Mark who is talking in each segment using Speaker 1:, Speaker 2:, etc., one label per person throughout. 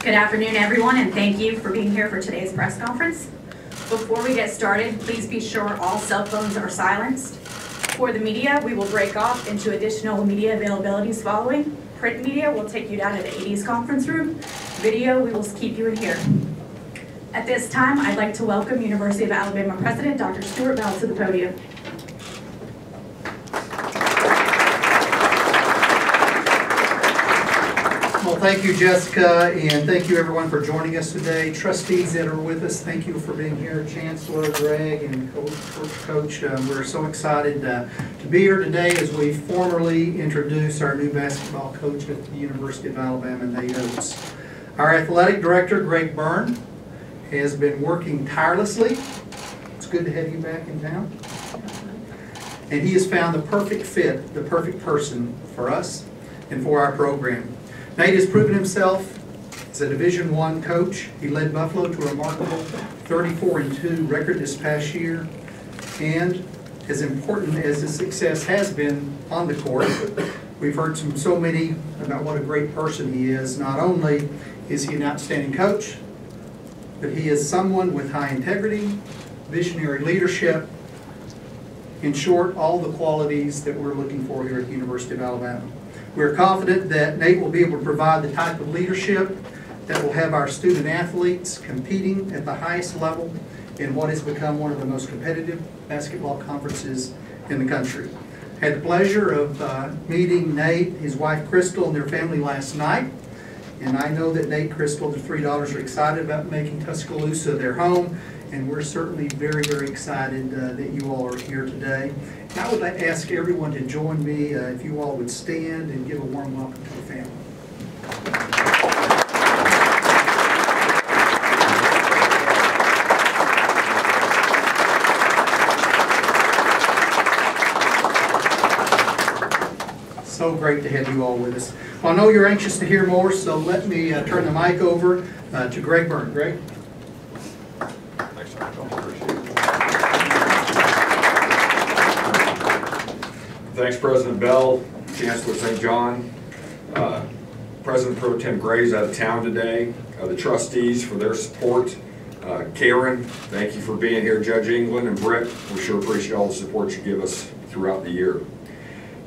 Speaker 1: Good afternoon, everyone, and thank you for being here for today's press conference. Before we get started, please be sure all cell phones are silenced. For the media, we will break off into additional media availabilities following. Print media will take you down to the 80s conference room. Video, we will keep you in here. At this time, I'd like to welcome University of Alabama President Dr. Stuart Bell to the podium.
Speaker 2: Well, thank you, Jessica, and thank you everyone for joining us today. Trustees that are with us, thank you for being here. Chancellor, Greg, and Coach, we're so excited to be here today as we formally introduce our new basketball coach at the University of Alabama, Nate Oats. Our athletic director, Greg Byrne, has been working tirelessly. It's good to have you back in town. And he has found the perfect fit, the perfect person for us and for our program. Nate has proven himself as a Division I coach. He led Buffalo to a remarkable 34-2 record this past year. And as important as his success has been on the court, we've heard from so many about what a great person he is. Not only is he an outstanding coach, but he is someone with high integrity, visionary leadership, in short, all the qualities that we're looking for here at the University of Alabama. We're confident that Nate will be able to provide the type of leadership that will have our student athletes competing at the highest level in what has become one of the most competitive basketball conferences in the country. I had the pleasure of meeting Nate, his wife Crystal, and their family last night. And I know that Nate, Crystal, the three daughters are excited about making Tuscaloosa their home. And we're certainly very, very excited that you all are here today. And I would like to ask everyone to join me if you all would stand and give a warm welcome to the family. So great to have you all with us. Well, I know you're anxious to hear more, so let me turn the mic over to Greg Byrne. Greg?
Speaker 3: Thanks, President Bell, Chancellor St. John, President Pro Tem Gray's out of town today, the trustees for their support. Karen, thank you for being here. Judge England and Britt, we sure appreciate all the support you give us throughout the year.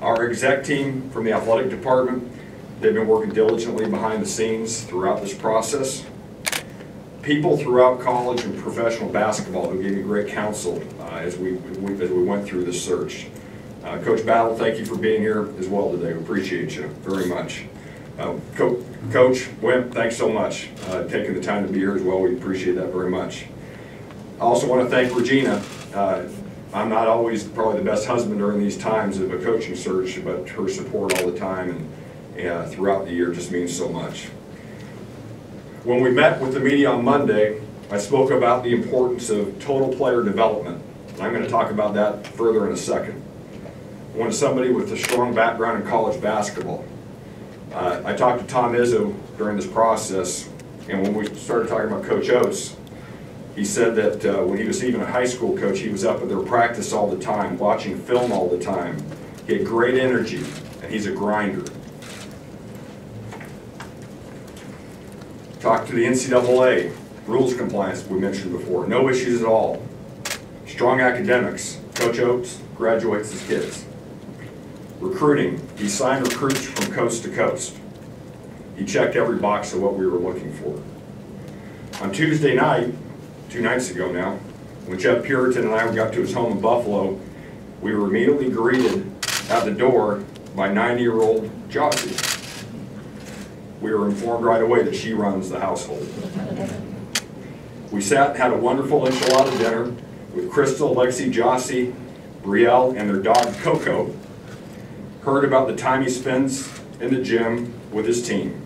Speaker 3: Our exec team from the athletic department, they've been working diligently behind the scenes throughout this process. People throughout college and professional basketball who gave me great counsel as we went through this search. Coach Battle, thank you for being here as well today. We appreciate you very much. Coach Wimp, thanks so much taking the time to be here as well. We appreciate that very much. I also want to thank Regina. I'm not always probably the best husband during these times of a coaching search, but her support all the time and throughout the year just means so much. When we met with the media on Monday, I spoke about the importance of total player development. I'm going to talk about that further in a second. I wanted somebody with a strong background in college basketball. I talked to Tom Izzo during this process, and when we started talking about Coach Oats, he said that when he was even a high school coach, he was up at their practice all the time, watching film all the time. He had great energy, and he's a grinder. Talked to the NCAA, rules compliance we mentioned before, no issues at all. Strong academics, Coach Oats graduates his kids. Recruiting, he signed recruits from coast to coast. He checked every box of what we were looking for. On Tuesday night, 2 nights ago now, when Jeff Puritan and I got to his home in Buffalo, we were immediately greeted at the door by 90-year-old Jossie. We were informed right away that she runs the household. We sat and had a wonderful enchilada dinner with Crystal, Lexi, Jossie, Brielle, and their dog Coco. Heard about the time he spends in the gym with his team,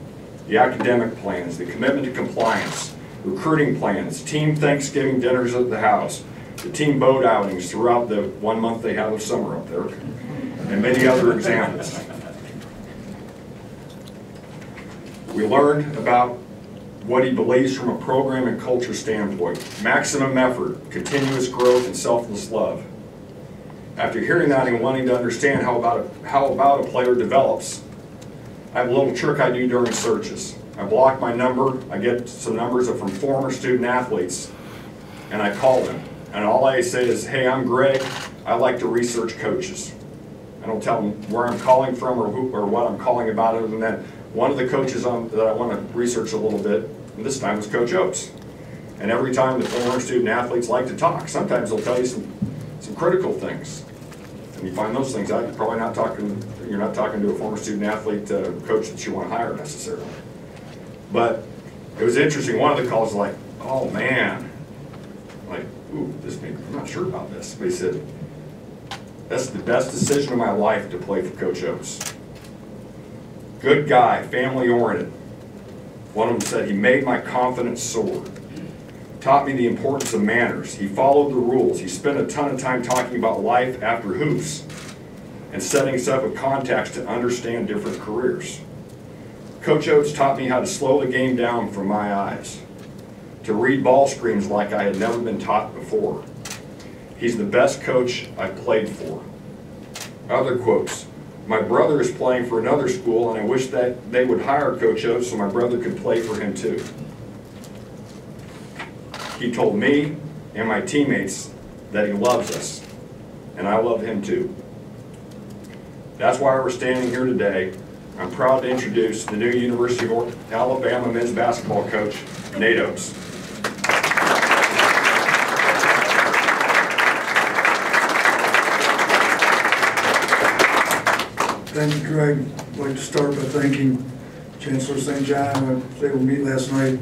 Speaker 3: the academic plans, the commitment to compliance, recruiting plans, team Thanksgiving dinners at the house, the team boat outings throughout the 1 month they have of summer up there, and many other examples. We learned about what he believes from a program and culture standpoint, maximum effort, continuous growth, and selfless love. After hearing that and wanting to understand how about a player develops, I have a little trick I do during searches. I block my number, I get some numbers from former student athletes, and I call them. And all I say is, hey, I'm Greg, I like to research coaches. I don't tell them where I'm calling from or who or what I'm calling about, other than that one of the coaches that I want to research a little bit, and this time was Coach Oats. And every time the former student athletes like to talk, sometimes they'll tell you some critical things. And you find those things out, you're not talking to a former student athlete coach that you want to hire necessarily. But it was interesting, one of the calls was like, oh man, like, ooh, I'm not sure about this. But he said, that's the best decision of my life to play for Coach Oats. Good guy, family oriented. One of them said, he made my confidence soar. Taught me the importance of manners. He followed the rules. He spent a ton of time talking about life after hoops and setting us up with contacts to understand different careers. Coach Oats taught me how to slow the game down from my eyes, to read ball screens like I had never been taught before. He's the best coach I've played for. Other quotes. My brother is playing for another school, and I wish that they would hire Coach Oats so my brother could play for him too. He told me and my teammates that he loves us, and I love him too. That's why we're standing here today. I'm proud to introduce the new University of Alabama men's basketball coach, Nate Oats.
Speaker 4: Thank you, Greg. I'd like to start by thanking Chancellor St. John. I was able to meet last night.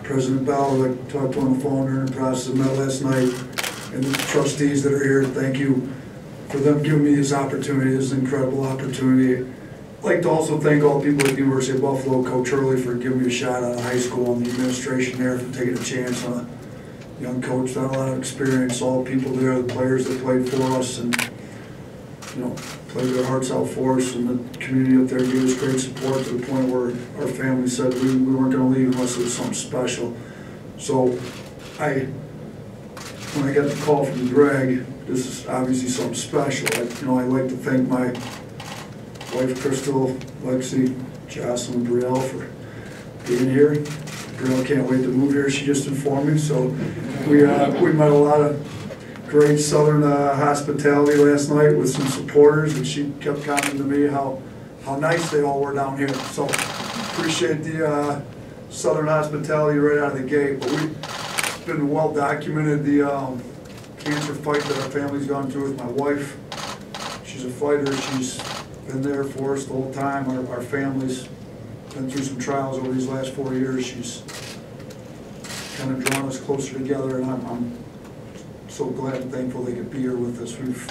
Speaker 4: President Bell, I talked to on the phone during the process of met last night. And the trustees that are here, thank you for them giving me this opportunity. This is an incredible opportunity. I'd like to also thank all the people at the University of Buffalo, Coach Hurley, for giving me a shot out of high school, and the administration there for taking a chance on a young coach, got a lot of experience, all the people there, the players that played for us, and played their hearts out for us, and the community up there gave us great support to the point where our family said we weren't going to leave unless it was something special. So when I got the call from Greg, this is obviously something special. I like to thank my wife, Crystal, Lexi, Jocelyn, and Brielle for being here. Brielle can't wait to move here, she just informed me. So we met a lot of great Southern hospitality last night with some supporters, and she kept commenting to me how nice they all were down here. So appreciate the Southern hospitality right out of the gate. But it's been well documented, the cancer fight that our family's gone through with my wife. She's a fighter. She's been there for us the whole time. Our family's been through some trials over these last 4 years. She's kind of drawn us closer together, and I'm so glad and thankful they could be here with us. We've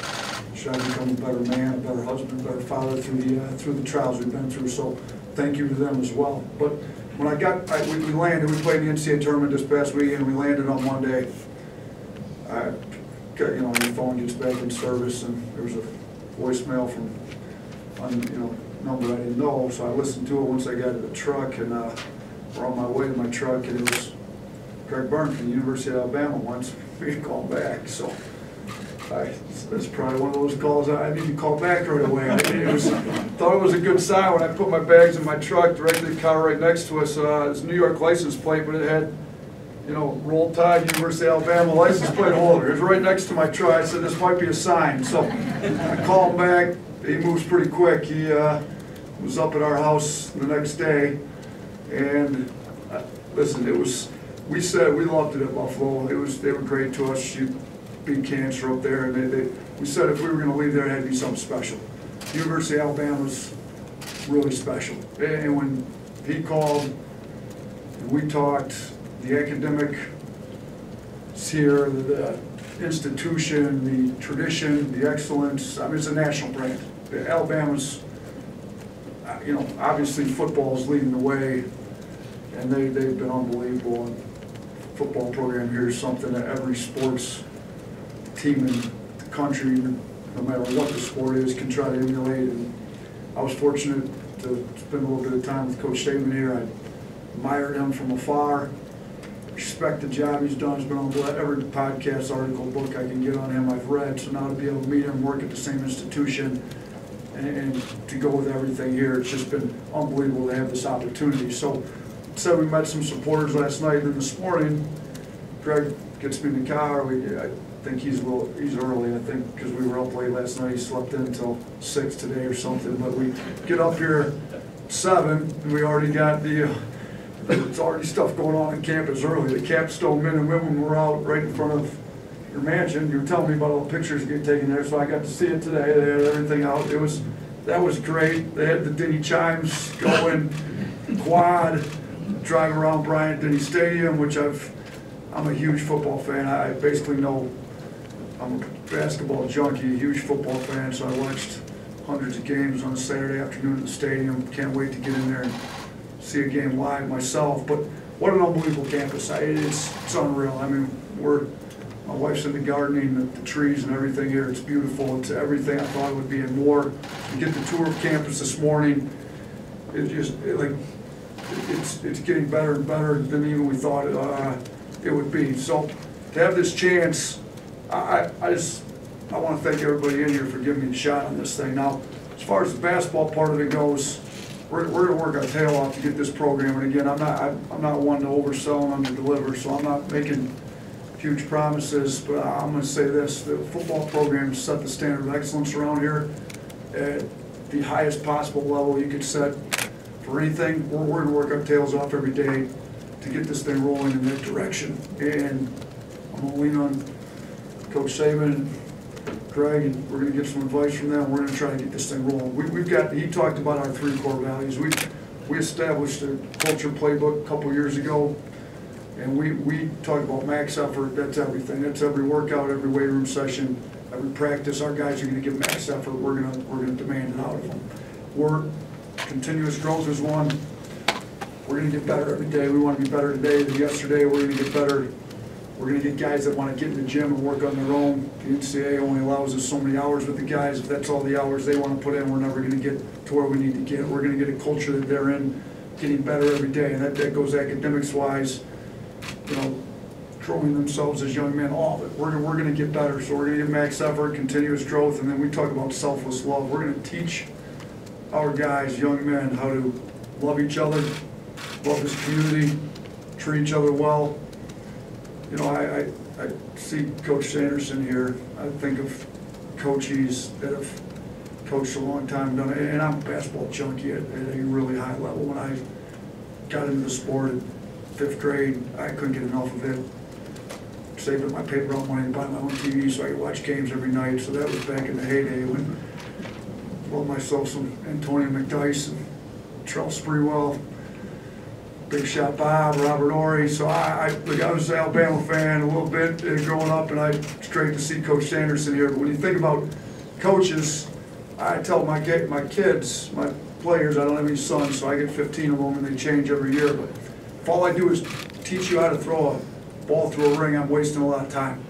Speaker 4: tried to become a better man, a better husband, a better father through the trials we've been through. So thank you to them as well. But when we landed, we played the NCAA tournament this past weekend. We landed on Monday. I got, the phone gets back in service, and there was a voicemail from number I didn't know. So I listened to it once I got to the truck, and we're on my way to my truck, and it was Greg Byrne from the University of Alabama wants me to call back. So that's probably one of those calls I need to call back right away. Thought it was a good sign when I put my bags in my truck, directly the car right next to us. It's a New York license plate, but it had, Roll Tide, University of Alabama license plate holder. It was right next to my truck. I said, this might be a sign. So I call him back. He moves pretty quick. He was up at our house the next day, and listen, we said we loved it at Buffalo. They were great to us. She beat cancer up there, and we said if we were going to leave there, it had to be something special. University of Alabama was really special. And when he called and we talked, the academic here, the institution, the tradition, the excellence, it's a national brand. Alabama's, obviously football is leading the way, and they've been unbelievable. And the football program here is something that every sports team in the country, no matter what the sport is, can try to emulate. And I was fortunate to spend a little bit of time with Coach Saban here. I admired him from afar, respect the job he's done. He's been on every podcast, article, book I can get on him I've read. So now to be able to meet him, work at the same institution, and to go with everything here, it's just been unbelievable to have this opportunity. So said we met some supporters last night, and this morning, Greg gets me in the car. I think he's early, I think, because we were up late last night. He slept in until 6 today or something, but we get up here 7, and we already got there's already stuff going on in campus early. The Capstone men and women were out right in front of your mansion. You were telling me about all the pictures you get taken there, so I got to see it today. They had everything out. That was great. They had the Denny chimes going, quad, driving around Bryant-Denny Stadium, which I'm a huge football fan. I basically know I'm a basketball junkie, a huge football fan, so I watched hundreds of games on a Saturday afternoon at the stadium. Can't wait to get in there and see a game live myself. But what an unbelievable campus. It's unreal. I mean, my wife's into gardening, the trees and everything here. It's beautiful. It's everything I thought it would be and more. You get the tour of campus this morning. It's getting better and better than even we thought it would be. So to have this chance, I want to thank everybody in here for giving me a shot on this thing. Now, as far as the basketball part of it goes, we're going to work our tail off to get this program. And again, I'm not one to oversell and underdeliver, so I'm not making huge promises. But I'm going to say this: the football program set the standard of excellence around here at the highest possible level you could set for anything. We're going to work our tails off every day to get this thing rolling in that direction. And I'm going to lean on Coach Saban and Greg, and we're going to get some advice from them. We're going to try to get this thing rolling. He talked about our 3 core values. We established a culture playbook a couple years ago, and we talk about max effort. That's everything. That's every workout, every weight room session, every practice. Our guys are going to give max effort. We're going to demand it out of them. Continuous growth is one. We're going to get better every day. We want to be better today than yesterday. We're going to get better. We're going to get guys that want to get in the gym and work on their own. The NCAA only allows us so many hours with the guys. If that's all the hours they want to put in, we're never going to get to where we need to get. We're going to get a culture that they're in, getting better every day, and that goes academics-wise, growing themselves as young men, all of it. We're going to get better, so we're going to get max effort, continuous growth, and then we talk about selfless love. We're going to teach our guys, young men, how to love each other, love this community, treat each other well. I see Coach Sanderson here. I think of coaches that have coached a long time, done it, and I'm a basketball junkie at a really high level. When I got into the sport in 5th grade, I couldn't get enough of it. Saved up my paper route money to buy my own TV so I could watch games every night. So that was back in the heyday when I loved myself some Antonio McDyess and Charles Sprewell. Big Shot Bob, Robert Ory. So I was an Alabama fan a little bit growing up, and it's great to see Coach Sanderson here. But when you think about coaches, I tell my kids, my players, I don't have any sons, so I get 15 of them, and they change every year. But if all I do is teach you how to throw a ball through a ring, I'm wasting a lot of time.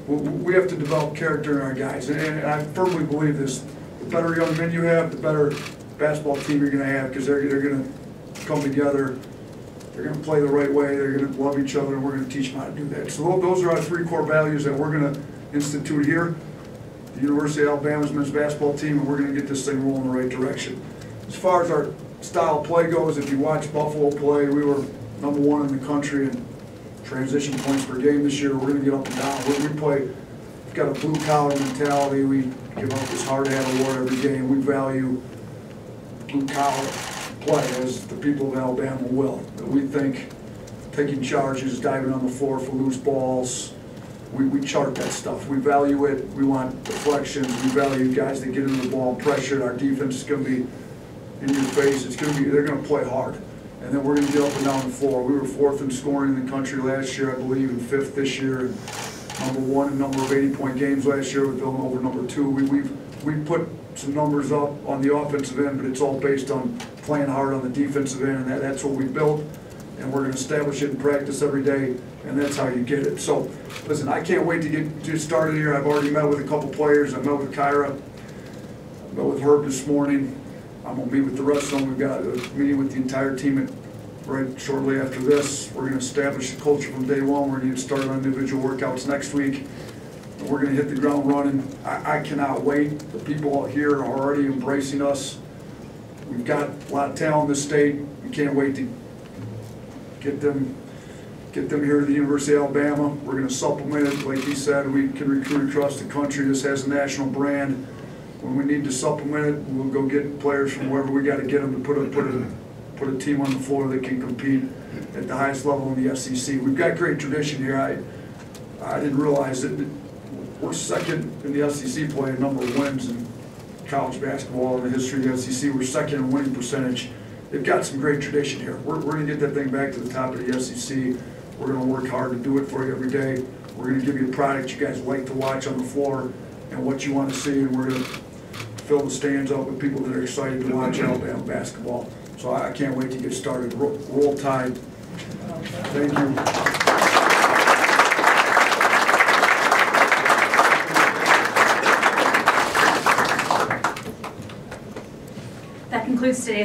Speaker 4: We have to develop character in our guys, and I firmly believe this. The better young men you have, the better basketball team you're going to have, because they're going to come together. They're going to play the right way, they're going to love each other, and we're going to teach them how to do that. So those are our 3 core values that we're going to institute here. The University of Alabama's men's basketball team, and we're going to get this thing rolling in the right direction. As far as our style of play goes, if you watch Buffalo play, we were #1 in the country in transition points per game this year. We're going to get up and down. We've got a blue-collar mentality. We give out this hard-hat award every game. We value blue-collar play as the people of Alabama will. We think taking charges, diving on the floor for loose balls, we chart that stuff. We value it. We want deflections. We value guys that get into the ball and pressure. Our defense is going to be in your face. They're going to play hard. And then we're going to get up and down the floor. We were 4th in scoring in the country last year, I believe, and 5th this year. And #1 in number of 80-point games last year with Villanova #2. We put some numbers up on the offensive end, but it's all based on playing hard on the defensive end, and that's what we built, and we're going to establish it in practice every day, and that's how you get it. So, listen, I can't wait to get started here. I've already met with a couple players. I met with Kyra. I met with Herb this morning. I'm going to meet with the rest of them. We've got a meeting with the entire team right shortly after this. We're going to establish the culture from day one. We're going to get started on individual workouts next week. We're going to hit the ground running. I cannot wait. The people out here are already embracing us. We've got a lot of talent in this state. We can't wait to get them here to the University of Alabama. We're going to supplement it. Like he said, we can recruit across the country. This has a national brand. When we need to supplement it, we'll go get players from wherever we got to get them to put a team on the floor that can compete at the highest level in the SEC. We've got great tradition here. I didn't realize that we're second in the SEC play in number of wins in college basketball in the history of the SEC. We're second in winning percentage. They've got some great tradition here. We're going to get that thing back to the top of the SEC. We're going to work hard to do it for you every day. We're going to give you a product you guys like to watch on the floor and what you want to see, and we're going to fill the stands up with people that are excited to watch Alabama basketball. So I can't wait to get started. Roll Tide. Thank you.
Speaker 1: That concludes today's